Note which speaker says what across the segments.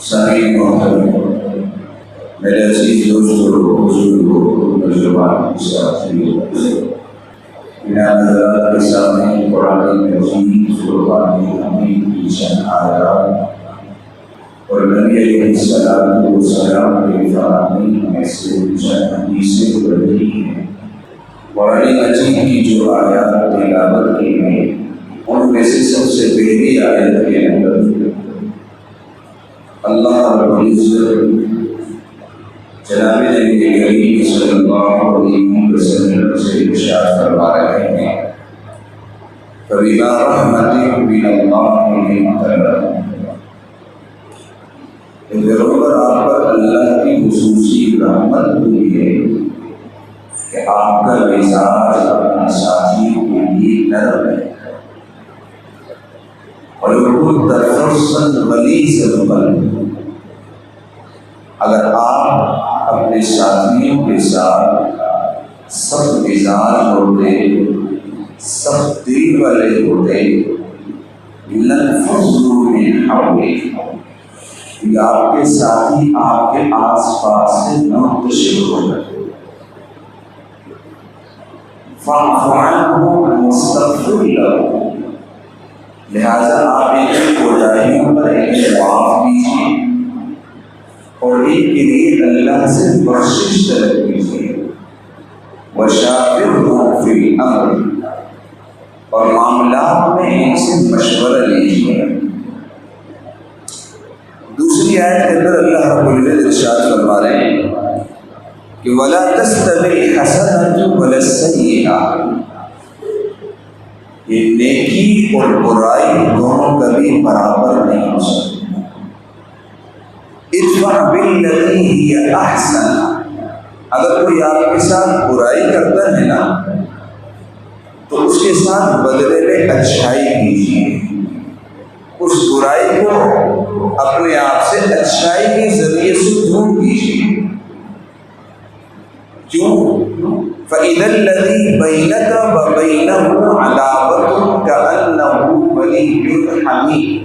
Speaker 1: سامعین محترم، میرے عزیز دوستوں، بزرگوں، نوجوان ساتھیوں، میں حضرات کے سامنے قرآن مجید فرقان حمید کی چند آیات اور نبی علیہ السلام کے فرامین میں سے چند حدیثیں پڑھی ہیں۔ قرآن مجید کی جو آیات تلاوت کی ہیں ان میں سے سب سے پہلی آیت کے اندر اللہ رب العزت جناب نبی کریم صلی اللہ علیہ وسلم سے ارشاد فرما رہے ہیں، فَبِمَا رَحْمَةٍ مِّنَ اللَّهِ لِنتَ لَهُمْ۔ پیغمبر آپ پر اللہ کی خصوصی رحمت ہوئی ہے کہ آپ کا مزاج اپنے ساتھیوں کے لیے نرم ہے، وَلَوْ فَصَّلْتَ غَلِيظَ الْقَلْبِ۔ اگر آپ اپنے ساتھیوں کے ساتھ سخت مزاج ہوتے، سخت دل والے ہوتے، لَانفَضُّوا مِنْ حَوْلِكَ، کہ آپ کے ساتھی آپ کے آس پاس سے منتشر ہو جاتے۔ فَاعْفُ عَنْهُمْ وَاسْتَغْفِرْ لَهُمْ، لہذا آپ ان کی کوتاہیوں پر انہیں معاف کیجیے اور ان کے لیے اللہ سے بخشش طلب کیجیے۔ وَشَاوِرْهُمْ فِي الْأَمْرِ، اور معاملات میں ان سے مشورہ لیجیے۔ دوسری آیت کے اندر اللہ رب العزت ارشاد فرما رہے ہیں کہ وَلَا تَسْتَوِي الْحَسَنَةُ وَلَا السَّيِّئَةُ، یہ نیکی اور برائی دونوں کبھی برابر نہیں ہو سکتی۔ ادفع بالذی ہی احسن، اگر کوئی آپ کے ساتھ برائی کرتا ہے نا تو اس کے ساتھ بدلے میں اچھائی کیجیے، اس برائی کو اپنے آپ سے اچھائی کے ذریعے سے دور کیجیے۔ کیوں؟ فَإِذَا الَّذِي بَيْنَكَ وَبَيْنَهُ عَدَاوَةٌ كَأَنَّهُ وَلِيٌّ حَمِيمٌ۔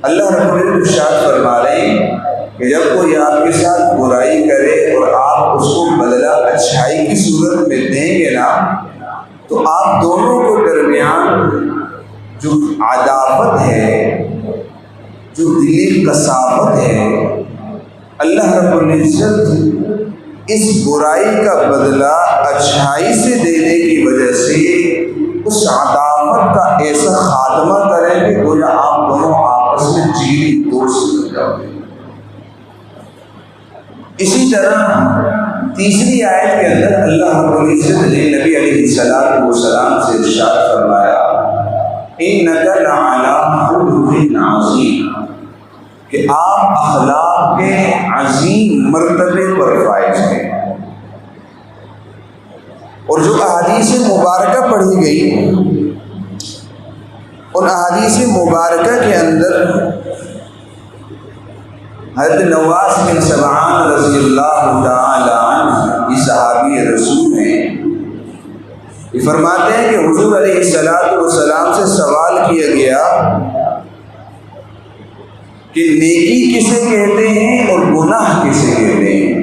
Speaker 1: اللہ رب العزت ارشاد فرما رہے ہیں کہ جب کوئی آپ کے ساتھ برائی کرے اور آپ اس کو بدلہ اچھائی کی صورت میں دیں گے نا تو آپ دونوں کے درمیان جو عداوت ہے، جو دلی کثافت ہے، اللہ رب العزت اس برائی کا بدلہ اچھائی سے دینے کی وجہ سے اس عداوت کا ایسا خاتمہ کریں کہ گویا آپ دونوں آپس میں جیلی دوست بن جاؤ گے۔ اسی طرح تیسری آیت کے اندر اللہ رب العزت نے نبی علیہ السلام سے ارشاد فرمایا اِنَّكَ لَعَلَىٰ خُلُقٍ عَظِيمٍ، کہ آپ اخلاق کے عظیم مرتبے پر فائز ہیں۔ اور جو احادیث مبارکہ پڑھی گئی ان احادیث مبارکہ کے اندر حضرت نواس بن سمعان رضی اللہ تعالی عنہ یہ صحابی رسول ہیں، یہ فرماتے ہیں کہ حضور علیہ السلام سے سوال کیا گیا کہ نیکی کسے کہتے ہیں اور گناہ کسے کہتے ہیں؟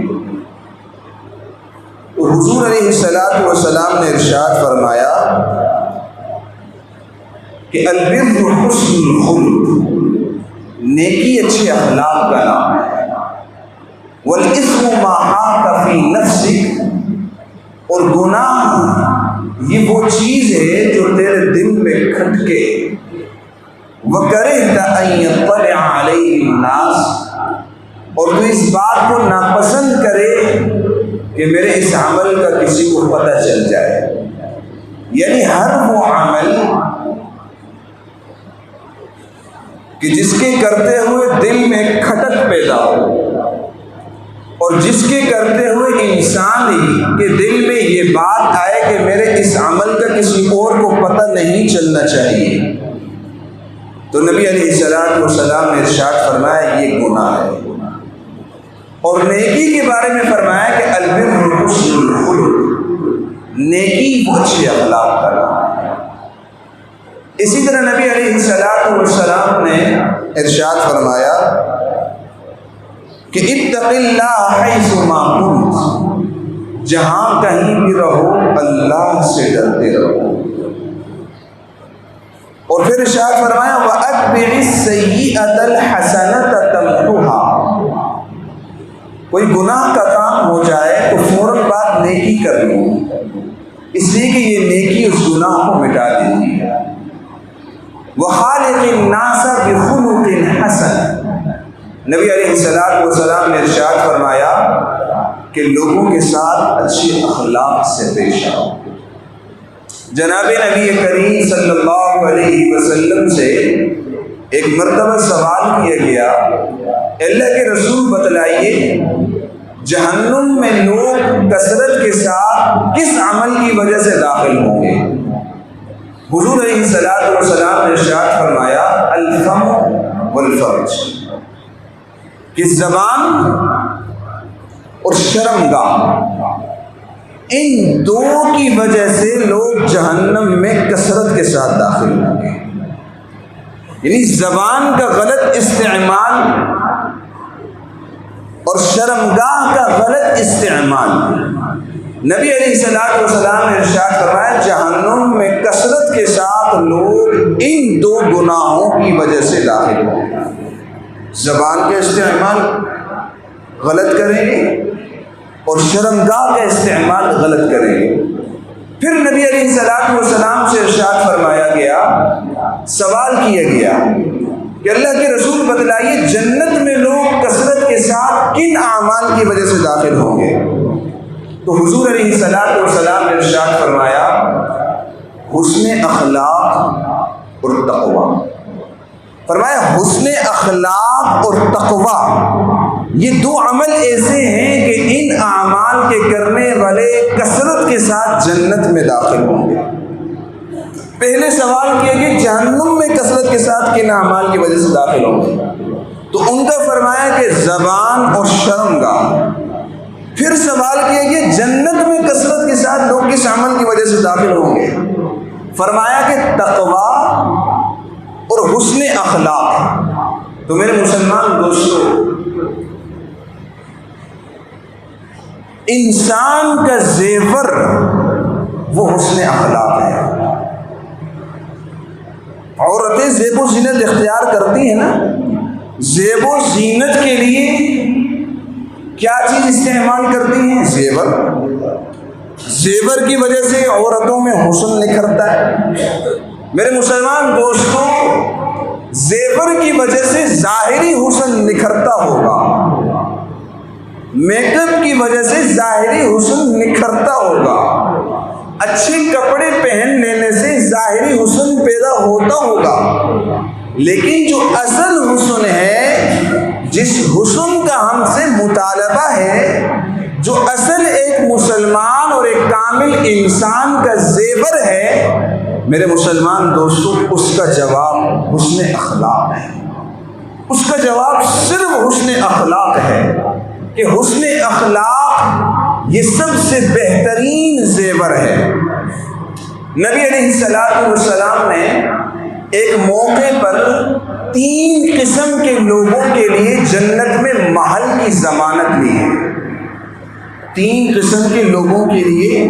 Speaker 1: اور حضور علیہ السلام نے ارشاد فرمایا کہ البر حسن الخلق، نیکی اچھے اخلاق کا نام ہے، والاثم ما حاک فی نفسک، اور گناہ یہ وہ چیز ہے جو تیرے دل میں کھٹکے، وَكَرِهْتَ أَن يَطَّلِعَ عَلَيْهِ النَّاسِ، اور تو اس بات کو ناپسند کرے کہ میرے اس عمل کا کسی کو پتہ چل جائے۔ یعنی ہر وہ عمل کہ جس کے کرتے ہوئے دل میں کھٹک پیدا ہو، اور جس کے کرتے ہوئے انسان ہی کے دل میں یہ بات آئے کہ میرے اس عمل کا کسی اور کو پتہ نہیں چلنا چاہیے، تو نبی علیہ السلام نے ارشاد فرمایا یہ گناہ ہے۔ اور نیکی کے بارے میں فرمایا کہ البر حسن الخلق، نیکی وہ اچھے اخلاق کا نام ہے۔ اسی طرح نبی علیہ السلام نے ارشاد فرمایا کہ اتق اللہ حیث ما کنت، جہاں کہیں بھی رہو اللہ سے ڈرتے رہو۔ اور پھر ارشاد فرمایا وَأَتْبِعِ السَّيِّئَةَ الْحَسَنَةَ تَمْحُهَا، کوئی گناہ کا کام ہو جائے تو فوراً بعد نیکی کر لو، اس لیے کہ یہ نیکی اس گناہ کو مٹا دیتی ہے۔ وَخَالِقِ النَّاسَ بِخُلُقٍ حَسَنٍ، نبی علیہ السلام نے ارشاد فرمایا کہ لوگوں کے ساتھ اچھے اخلاق سے پیش آؤ۔ جناب نبی کریم صلی اللہ علیہ وسلم سے ایک مرتبہ سوال کیا گیا، اللہ کے رسول بتلائیے جہنم میں لوگ کثرت کے ساتھ کس عمل کی وجہ سے داخل ہوں گے؟ حضور علیہ السلام نے ارشاد فرمایا الفم والفرج، کہ زبان اور شرمگاہ، ان دو کی وجہ سے لوگ جہنم میں کثرت کے ساتھ داخل ہوں گے۔ یعنی زبان کا غلط استعمال اور شرمگاہ کا غلط استعمال، نبی علیہ السلام نے ارشاد فرمایا جہنم میں کثرت کے ساتھ لوگ ان دو گناہوں کی وجہ سے داخل ہوں گے۔ زبان کا استعمال غلط کریں گے اور شرمگاہ کا استعمال غلط کریں گے۔ پھر نبی علیہ السلام سے ارشاد فرمایا گیا، سوال کیا گیا کہ اللہ کے رسول بتلائیے جنت میں لوگ کثرت کے ساتھ کن اعمال کی وجہ سے داخل ہوں گے؟ تو حضور علیہ السلام نے ارشاد فرمایا حسن اخلاق اور تقوی۔ فرمایا حسن اخلاق اور تقوی یہ دو عمل ایسے ہیں کہ ان اعمال کے کرنے والے کثرت کے ساتھ جنت میں داخل ہوں گے۔ پہلے سوال کیا کہ جہنم میں کثرت کے ساتھ کن اعمال کی وجہ سے داخل ہوں گے؟ تو ان کا فرمایا کہ زبان اور شرمگاہ۔ پھر سوال کیا کہ جنت میں کثرت کے ساتھ لوگ کس عمل کی وجہ سے داخل ہوں گے؟ فرمایا کہ تقوی اور حسن اخلاق۔ تو میرے مسلمان دوستو، انسان کا زیور وہ حسن اخلاق ہے۔ عورتیں زیب و زینت اختیار کرتی ہیں نا، زیب و زینت کے لیے کیا چیز استعمال کرتی ہیں؟ زیور۔ زیور کی وجہ سے عورتوں میں حسن نکھرتا ہے۔ میرے مسلمان دوستوں، زیور کی وجہ سے ظاہری حسن نکھرتا ہوگا، میک اپ کی وجہ سے ظاہری حسن نکھرتا ہوگا، اچھے کپڑے پہن لینے سے ظاہری حسن پیدا ہوتا ہوگا، لیکن جو اصل حسن ہے، جس حسن کا ہم سے مطالبہ ہے، جو اصل ایک مسلمان اور ایک کامل انسان کا زیور ہے، میرے مسلمان دوستوں، اس کا جواب حسن اخلاق ہے۔ اس کا جواب صرف حسن اخلاق ہے کہ حسن اخلاق یہ سب سے بہترین زیور ہے۔ نبی علیہ السلام نے ایک موقع پر 3 قسم کے لوگوں کے لیے جنت میں محل کی ضمانت لی ہے۔ 3 قسم کے لوگوں کے لیے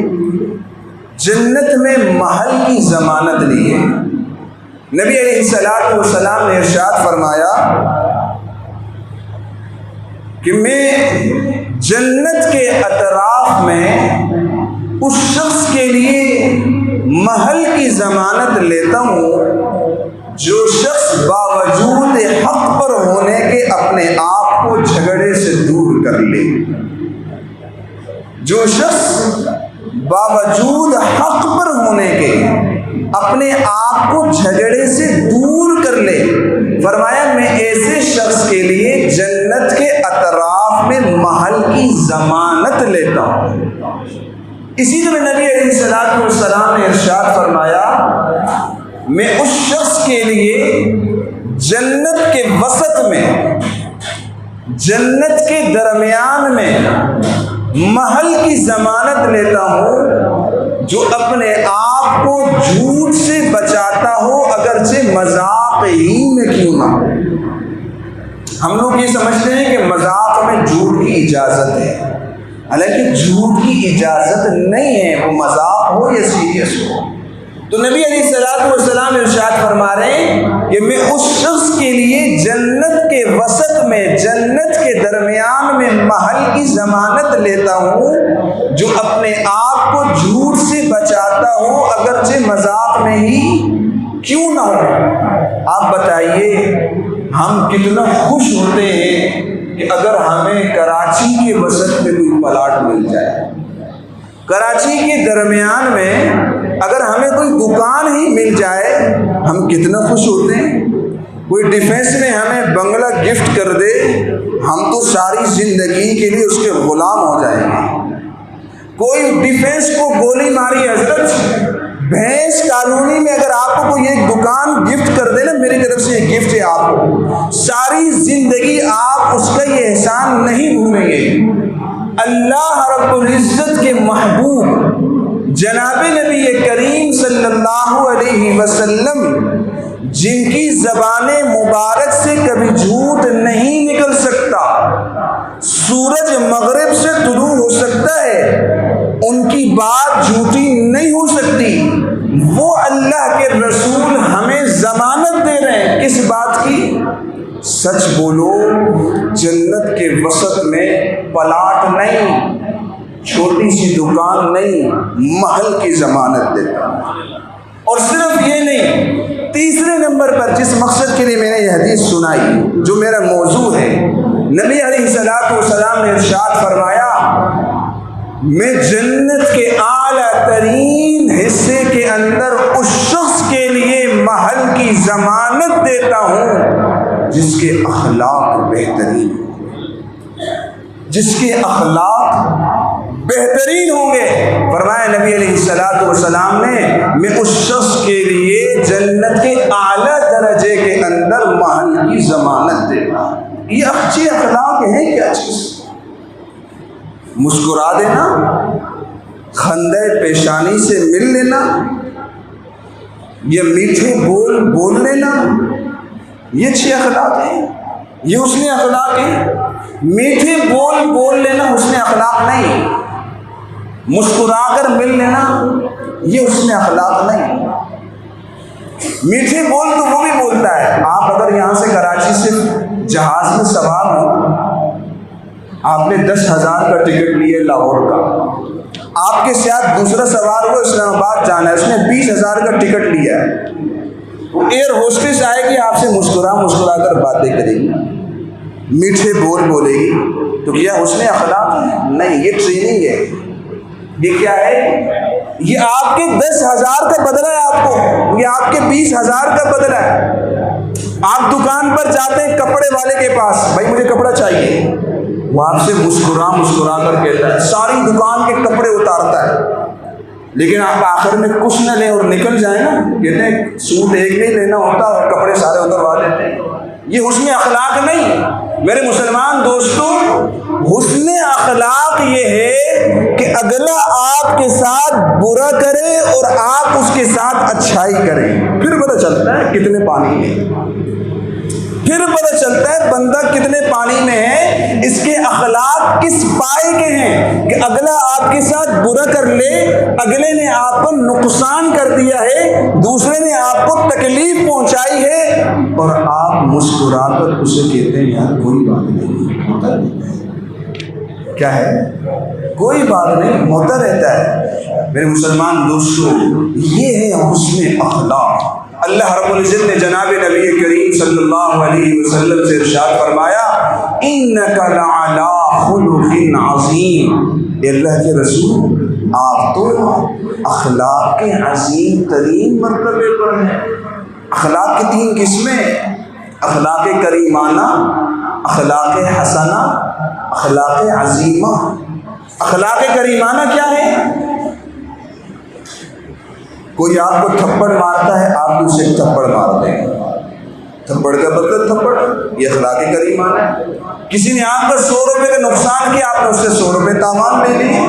Speaker 1: جنت میں محل کی ضمانت لی ہے۔ نبی علیہ السلام نے ارشاد فرمایا کہ میں جنت کے اطراف میں اس شخص کے لیے محل کی ضمانت لیتا ہوں جو شخص باوجود حق پر ہونے کے اپنے آپ کو جھگڑے سے دور کر لے۔ جو شخص باوجود حق پر ہونے کے اپنے آپ کو جھگڑے سے دور کر لے، فرمایا میں ایسے شخص کے لیے جنت کے اطراف میں محل کی ضمانت لیتا ہوں۔ اسی طرح نبی علیہ السلام نے ارشاد فرمایا میں اس شخص کے لیے جنت کے وسط میں، جنت کے درمیان میں محل کی ضمانت لیتا ہوں جو اپنے آپ کو جھوٹ سے بچاتا ہو، اگرچہ مذاق ہی میں کیوں نہ ہو۔ ہم لوگ یہ سمجھتے ہیں کہ مذاق مذاق میں جھوٹ کی اجازت ہے، حالانکہ جھوٹ کی اجازت نہیں ہے، وہ مذاق ہو یا سیریس ہو۔ تو نبی علیہ الصلوۃ والسلام ارشاد فرما رہے ہیں کہ میں اس شخص کے لیے جنت کے وسط میں، جنت کے درمیان میں محل کی ضمانت لیتا ہوں جو اپنے آپ کو جھوٹ سے بچاتا ہو، اگرچہ مذاق میں ہی کیوں نہ ہو۔ آپ بتائیے ہم کتنا خوش ہوتے ہیں کہ اگر ہمیں کراچی کے وسط میں کوئی پلاٹ مل جائے، کراچی کے درمیان میں اگر ہمیں کوئی دکان ہی مل جائے، ہم کتنا خوش ہوتے ہیں۔ کوئی ڈیفینس میں ہمیں بنگلہ گفٹ کر دے، ہم تو ساری زندگی کے لیے اس کے غلام ہو جائیں گے۔ کوئی ڈیفینس کو گولی ماری حضرت بھینس کالونی میں اگر آپ کو کوئی ایک دکان گفٹ کر دے نا، میری طرف سے یہ گفٹ ہے آپ کو، ساری زندگی آپ اس کا یہ احسان نہیں بھولیں گے۔ اللہ رب العزت کے محبوب جناب نبی کریم صلی اللہ علیہ وسلم، جن کی زبان مبارک سے کبھی جھوٹ نہیں نکل سکتا، سورج مغرب سے طلوع ہو سکتا ہے، ان کی بات جھوٹی نہیں ہو سکتی، وہ اللہ کے رسول ہمیں ضمانت دے رہے ہیں کس بات کی؟ سچ بولو، جنت کے وسط میں پلاٹ نہیں، چھوٹی سی دکان نہیں، محل کی ضمانت دیتا۔ اور صرف یہ نہیں، تیسرے نمبر پر جس مقصد کے لیے میں نے یہ حدیث سنائی، جو میرا موضوع ہے، نبی علیہ الصلوۃ والسلام نے ارشاد فرمایا میں جنت کے اعلیٰ ترین حصے کے اندر اس شخص کے لیے محل کی ضمانت دیتا ہوں جس کے اخلاق بہترین ہوں، جس کے اخلاق بہترین ہوں گے۔ فرمایا نبی علیہ الصلوۃ والسلام نے میں اس شخص کے لیے جنت کے اعلیٰ درجے کے اندر محل کی ضمانت دیتا ہوں۔ یہ اچھے اخلاق ہیں کیا چیز؟ مسکرا دینا، خندے پیشانی سے مل لینا، یا میٹھے بول بول لینا، یہ اچھے اخلاق ہیں، یہ حسن اخلاق ہیں۔ میٹھے بول بول لینا حسن اخلاق نہیں، مسکرا کر مل لینا یہ حسن اخلاق نہیں۔ میٹھے بول تو وہ بھی بولتا ہے، آپ اگر یہاں سے کراچی سے جہاز میں سوار ہو، آپ نے 10,000 کا ٹکٹ لیے لاہور کا، آپ کے ساتھ دوسرا سوار ہوا اسلام آباد جانا ہے، اس نے 20,000 کا ٹکٹ لیا ہے، وہ ایئر ہوسٹس آئے گی، آپ سے مسکرا مسکرا کر باتیں کرے گی، میٹھے بول بولے گی، تو کیا حسن اخلاق ہے؟ نہیں، یہ ٹریننگ ہے۔ یہ کیا ہے؟ یہ آپ کے 10,000 کا بدلہ ہے، آپ کو یہ آپ کے 20,000 کا بدلہ ہے۔ آپ دکان پر جاتے ہیں کپڑے والے کے پاس، بھائی مجھے کپڑا چاہیے، وہ آپ سے مسکرا مسکرا کر کہتا ہے، ساری دکان کے کپڑے اتارتا ہے، لیکن آپ آخر میں کچھ نہ لیں اور نکل جائیں نا، کہتے ہیں سوٹ ایک نہیں لینا ہوتا اور کپڑے سارے اتروا دیتے ہیں۔ یہ حسن اخلاق نہیں میرے مسلمان دوستوں، حسن اخلاق یہ ہے کہ اگلا آپ کے ساتھ برا کرے اور آپ اس کے ساتھ اچھائی کریں، پھر پتہ چلتا ہے کتنے پانی میں، پھر پتہ چلتا ہے بندہ کتنے پانی میں ہے، اس کے اخلاق کس پائے کے ہیں کہ اگلا آپ کے ساتھ برا کر لے، اگلے نے آپ کو نقصان کر دیا ہے، دوسرے نے آپ کو تکلیف پہنچائی ہے، اور آپ مسکرا کر اسے کہتے ہیں یار کوئی بات نہیں، ہوتا رہتا ہے۔ کیا ہے؟ کوئی بات نہیں، ہوتا رہتا ہے۔ میرے مسلمان دوستوں، یہ ہے حسن اخلاق۔ اللہ رب العزت نے جناب نبی کریم صلی اللہ علیہ وسلم سے ارشاد فرمایا اِنَّكَ لَعَلَىٰ خُلُقٍ عَظِيمٍ، اللہ کے رسول آپ تو اخلاق کے عظیم ترین مرتبے پر ہیں۔ اخلاق کی 3 قسمیں، اخلاق کریمانہ، اخلاق حسنہ، اخلاق عظیمہ۔ اخلاق کریمانہ کیا ہے؟ کوئی آپ کو تھپڑ مارتا ہے، آپ بھی اسے تھپڑ مار دیں، تھپڑ کا بدلہ تھپڑ، یہ اخلاق کریمانہ ہے۔ کسی نے آپ کا 100 روپے کا نقصان کیا، آپ نے اس سے 100 روپے تاوان لے لیے،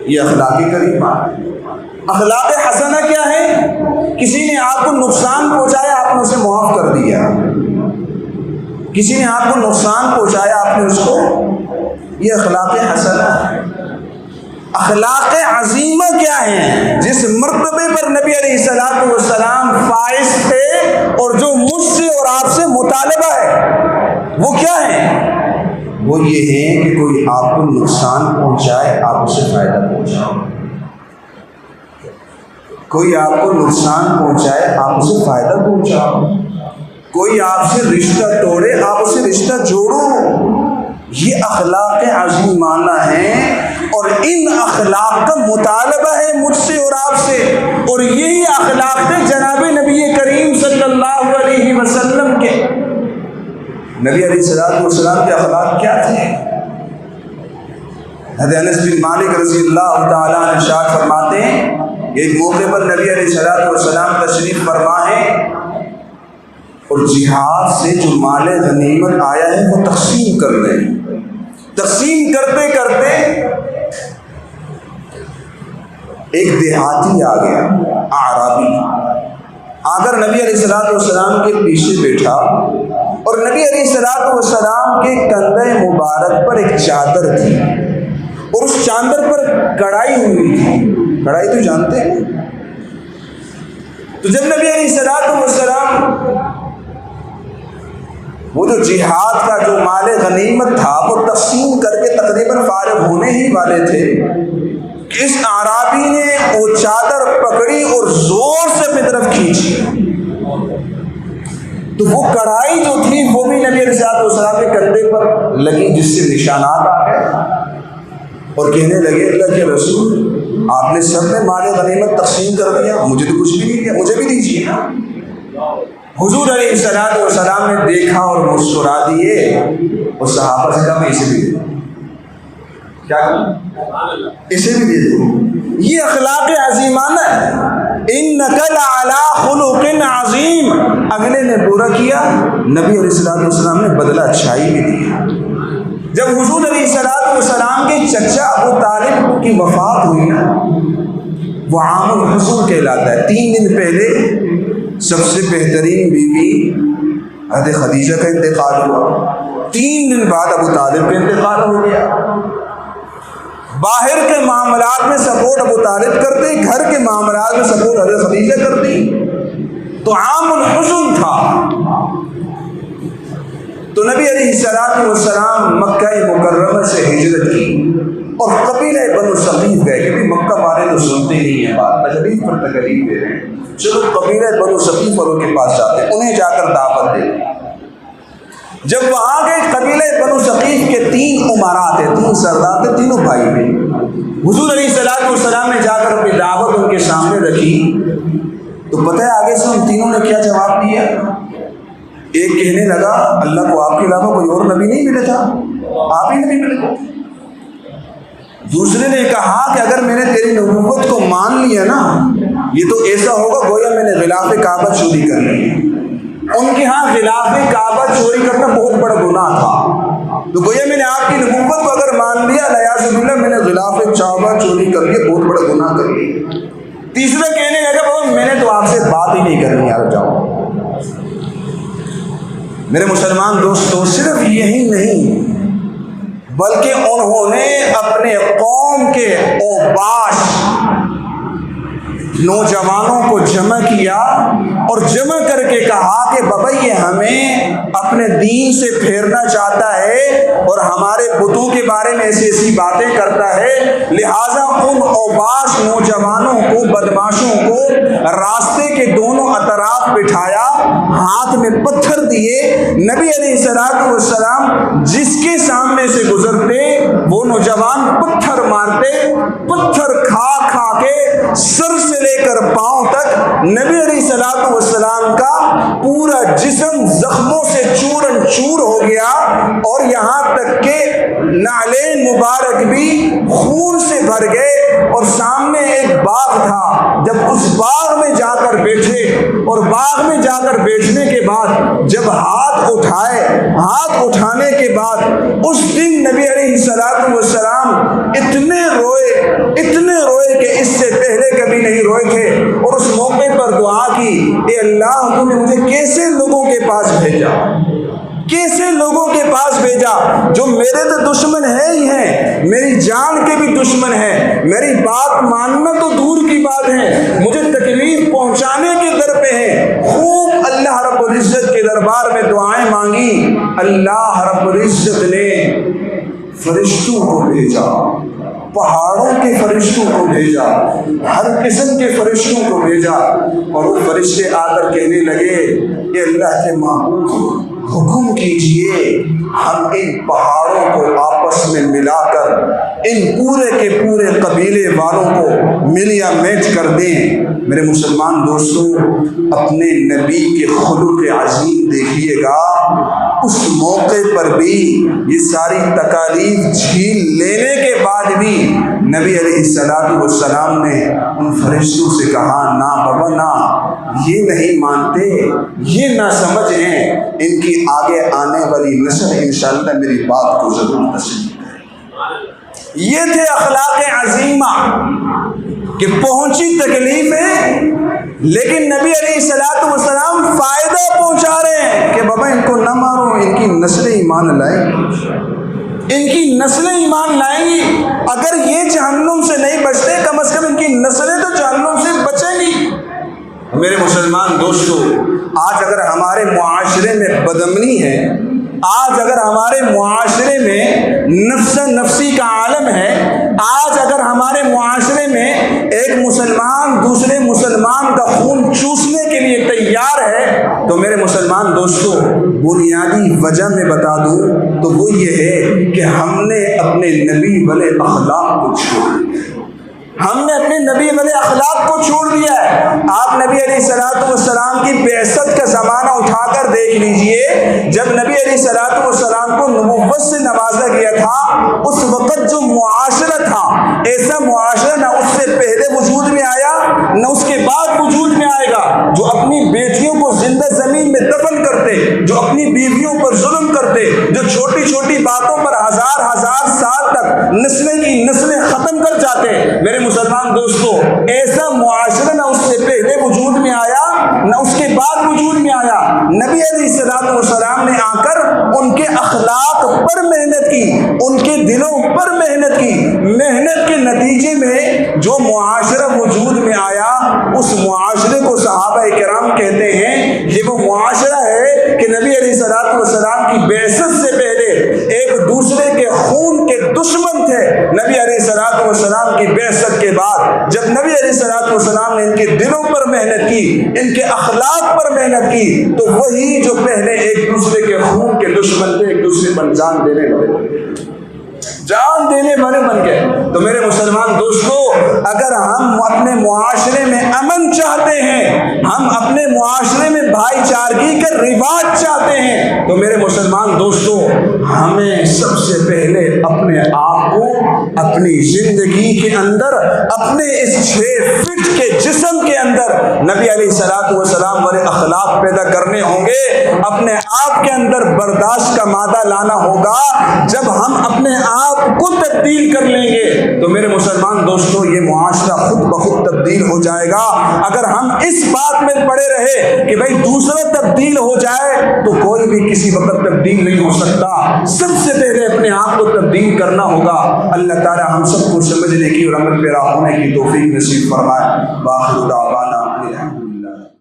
Speaker 1: یہ اخلاق کریمانہ ہے۔ اخلاق حسنہ کیا ہے؟ کسی نے آپ کو نقصان پہنچایا، آپ نے اسے معاف کر دیا۔ کسی نے آپ کو نقصان پہنچایا، آپ نے اس کو، یہ اخلاق حسنہ ہے۔ اخلاق عظیمہ کیا ہیں؟ جس مرتبے پر نبی علیہ الصلوۃ والسلام فائز تھے اور جو مجھ سے اور آپ سے مطالبہ ہے وہ کیا ہے؟ وہ یہ ہے کہ کوئی آپ کو نقصان پہنچائے، آپ اسے فائدہ پہنچاؤ۔ کوئی آپ کو نقصان پہنچائے، آپ اسے فائدہ پہنچاؤ۔ کوئی آپ سے رشتہ توڑے، آپ اسے رشتہ جوڑو۔ یہ اخلاق عظیمانہ ہیں، اور ان اخلاق کا مطالبہ ہے مجھ سے اور آپ سے، اور یہی اخلاق تھے جناب نبی کریم صلی اللہ علیہ وسلم کے۔ نبی علیہ الصلوۃ والسلام کے اخلاق کیا تھے؟ حضرت انس بن مالک رضی اللہ تعالیٰ عنہ ارشاد فرماتے ہیں، ایک موقع پر نبی علیہ الصلوۃ والسلام تشریف فرما ہے اور جہاد سے جو مال غنیمت آیا ہے وہ تقسیم کر رہے ہیں۔ تقسیم کرتے کرتے ایک دیہاتی آ گیا، اعرابی، آ کر نبی علیہ الصلوۃ والسلام کے پیچھے بیٹھا، اور نبی علیہ الصلوۃ والسلام کے کندھے مبارک پر ایک چادر تھی، اور اس چادر پر کڑھائی ہوئی تھی۔ کڑھائی تو جانتے ہیں؟ تو جب نبی علیہ الصلوۃ والسلام وہ جو جہاد کا جو مال غنیمت تھا وہ تقسیم کر کے تقریباً فارغ ہونے ہی والے تھے کہ اس اعرابی نے وہ چادر پکڑی اور زور سے اپنی طرف کھینچی، تو وہ کڑھائی جو تھی وہ بھی نبی علیہ الصلوۃ والسلام کے کندھے پر لگی، جس سے نشانات آ گئے، اور کہنے لگے اللہ کے رسول آپ نے سب میں مال غنیمت تقسیم کر دیا، مجھے تو کچھ بھی نہیں دیا، مجھے بھی دیجیے نا۔ حضور علیہ الصلوۃ والسلام نے دیکھا اور مسکرا دیے، اور صحابہ سے کہا میں اسے بھی دے دوں، کیا کہا؟ اسے بھی دے دوں۔ یہ اخلاق عظیمانہ ہے۔ انک لعلی خلق عظیم، اگلے نے برا کیا، نبی علیہ الصلوۃ والسلام نے بدلہ اچھائی بھی دیا۔ جب حضور علیہ الصلوۃ والسلام کے چچا ابو طالب کی وفات ہوئی نا، وہ عام الحزن کہلاتا ہے۔ 3 دن پہلے سب سے بہترین بیوی حضرت خدیجہ کا انتقال ہوا، 3 دن بعد ابو طالب کا انتقال ہو گیا۔ باہر کے معاملات میں سپورٹ ابو طالب کرتے، گھر کے معاملات میں سپورٹ حضرت خدیجہ کرتی، تو عام الحزن تھا۔ تو نبی علیہ الصلوۃ والسلام مکہ مکرمہ سے ہجرت کی اور قبیلہ بنو ثقیف گئے، کہ مکہ والے تو سنتے نہیں ہیں بات، تکلیف پر تکلیف دے رہے ہیں، چلو قبیلہ بنو ثقیف والوں کے پاس جاتے ہیں، انہیں جا کر دعوت دے دیں۔ جب وہاں گئے، قبیلہ بنو ثقیف کے 3 امراء تھے، 3 سردار تھے، تینوں بھائی تھے۔ حضور علیہ الصلوۃ والسلام نے جا کر اپنی دعوت ان کے سامنے رکھی، تو پتہ ہے آگے سے ان تینوں نے کیا جواب دیا؟ ایک کہنے لگا اللہ کو آپ کے علاوہ کوئی اور نبی نہیں ملے تھا، آپ ہی نبی ملے تھے۔ دوسرے نے کہا کہ اگر میں نے تیری نبوت کو مان لیا نا، یہ تو ایسا ہوگا گویا میں نے غلاف کعبہ چوری کر لی۔ ان کے ہاں غلاف کعبہ چوری کرنا بہت بڑا گناہ تھا، تو گویا میں نے آپ کی نبوت کو اگر مان لیا، نعوذ باللہ میں نے غلاف کعبہ چوری کر لیا، بہت بڑا گناہ کر لیا۔ تیسرا کہنے لگا بابا میں نے تو آپ سے بات ہی نہیں کرنی، یار جاؤ۔ میرے مسلمان دوستوں، صرف یہی نہیں بلکہ انہوں نے اپنے قوم کے اوباش نوجوانوں کو جمع کیا اور جمع کر کے کہا کہ بابا یہ ہمیں اپنے دین سے پھیرنا چاہتا ہے اور ہمارے بتوں کے بارے میں ایسی ایسی باتیں کرتا ہے، لہٰذا ان اوباش نوجوانوں کو، بدماشوں کو راستے کے دونوں اطراف بٹھایا، ہاتھ میں پتھر دیے، نبی علیہ الصلوۃ والسلام جس کے سامنے سے گزرتے وہ نوجوان پتھر مارتے، پتھر کھا کھا کے سر سے لے کر پاؤں تک نبی علیہ الصلوۃ والسلام کا پورا جسم زخموں سے چورن چور ہو گیا، اور یہاں تک کہ نعلین مبارک بھی خون سے بھر گئے۔ اور سامنے ایک باغ تھا، جب اس باغ میں جا کر بیٹھے اور باغ میں جا کر بیٹھنے کے بعد جب ہاتھ اٹھائے، ہاتھ اٹھانے کے بعد اس دن نبی علیہ الصلوۃ والسلام اتنے روئے کہ اس سے پہلے کبھی نہیں روئے تھے، اور اس موقع پر دعا کی، اے اللہ تو نے مجھے کیسے لوگوں کے پاس بھیجا، کیسے لوگوں کے پاس بھیجا جو میرے تو دشمن ہے ہی ہیں، میری جان کے بھی دشمن ہیں، میری بات ماننا تو دور کی بات ہے، مجھے تکلیف پہنچانے کے در پہ ہیں۔ خوب اللہ رب العزت کے دربار میں دعائیں مانگی، اللہ رب العزت نے فرشتوں کو بھیجا، پہاڑوں کے فرشتوں کو بھیجا، ہر قسم کے فرشتوں کو بھیجا، اور وہ فرشتے آ کر کہنے لگے کہ اللہ کے معبود حکم کیجئے، ہم ان پہاڑوں کو آپس میں ملا کر ان پورے کے پورے قبیلے والوں کو ملیا میٹ کر دیں۔ میرے مسلمان دوستوں، اپنے نبی کے خلق عظیم دیکھیے گا، اس موقع پر بھی یہ ساری تکالیف جھیل لینے کے بعد بھی نبی علیہ السلام نے ان فرشتوں سے کہا، نا بابا نا، یہ نہیں مانتے، یہ نہ سمجھ ہیں، ان کی آگے آنے والی نسل انشاءاللہ میری بات کو ضرور تسلیم کرے۔ یہ تھے اخلاق عظیمہ کہ پہنچی تکلیفیں لیکن نبی علیہ السلام فائدہ پہنچا رہے ہیں کہ بابا ان کو نہ مارو، ان کی نسلیں ایمان لائیں گی، ان کی نسلیں ایمان لائیں گی، اگر یہ جہنم سے نہیں بچتے کم از کم ان کی نسلیں تو جہنم سے بچیں گی۔ میرے مسلمان دوستو، آج اگر ہمارے معاشرے میں بدامنی ہے، آج اگر ہمارے معاشرے میں نفس نفسی کا عالم ہے، آج اگر ہمارے معاشرے میں ایک مسلمان دوسرے مسلمان کا خون چوسنے کے لیے تیار ہے، تو میرے مسلمان دوستو بنیادی وجہ میں بتا دوں تو وہ یہ ہے کہ ہم نے اپنے نبی والے اخلاق کو چھوڑ دیا، ہم نے اپنے نبی والے اخلاق کو چھوڑ دیا ہے۔ آپ نبی علیہ السلام کی بعثت کا زمانہ اٹھا کر دیکھ لیجئے، جب نبی علیہ السلام کو نبوت سے نوازا گیا تھا، اس وقت جو معاشرہ تھا، ایسا معاشرہ نہ اس سے پہلے وجود میں آیا نہ اس کے بعد وجود میں آئے گا، جو اپنی بیٹیوں کو زندہ زمین میں دفن کرتے، جو اپنی بیویوں پر ظلم کرتے، جو چھوٹی چھوٹی باتوں پر ہزار ہزار سال تک نسلیں کی نسلیں ختم کر جاتے۔ میرے مسلمان دوستو، ایسا معاشرہ نہ اس سے پہلے وجود میں آیا نہ اس کے بعد وجود میں آیا۔ نبی علیہ السلام نے آ کر ان کے اخلاق پر محنت کی، ان کے دلوں پر محنت کی، محنت کے نتیجے میں جو معاشرہ وجود میں آیا، اس معاشرے کو صحابہ کرام کہتے ہیں یہ وہ معاشرہ ہے کہ نبی علیہ السلام کی بعثت سے پہلے ایک دوسرے کے خون کے دشمن تھے، نبی علیہ السلام کی بعثت کے بعد جب نبی علیہ السلام نے ان کے دلوں پر محنت کی، ان کے اخلاق پر محنت کی، تو وہی جو پہلے ایک دوسرے کے خون کے دشمن تھے ایک دوسرے پر جان دینے والے بن گئے۔ تو میرے مسلمان دوستو، اگر ہم اپنے معاشرے میں امن چاہتے ہیں، ہم اپنے معاشرے میں بھائی چارگی کا رواج چاہتے ہیں، تو میرے مسلمان دوستو ہمیں سب سے پہلے اپنے آپ کو اپنی زندگی کے اندر، اپنے اس 6 فٹ کے جسم کے اندر نبی علیہ السلام والے اخلاق پیدا کرنے ہوں گے، اپنے آپ کے اندر برداشت کا مادہ لانا ہوگا۔ جب ہم اپنے آپ کو تبدیل کر لیں گے تو میرے مسلمان دوستو یہ معاشرہ خود بخود تبدیل ہو جائے گا۔ اگر ہم اس بات میں پڑے رہے کہ بھائی دوسرا تبدیل ہو جائے تو کوئی بھی کسی وقت تبدیل نہیں ہو سکتا، سب سے پہلے اپنے آپ کو تبدیل کرنا ہوگا۔ اللہ تعالی ہم سب کو سمجھنے کی اور عمل پیرا ہونے کی توفیق نصیب فرمائے۔ باخر دعوانا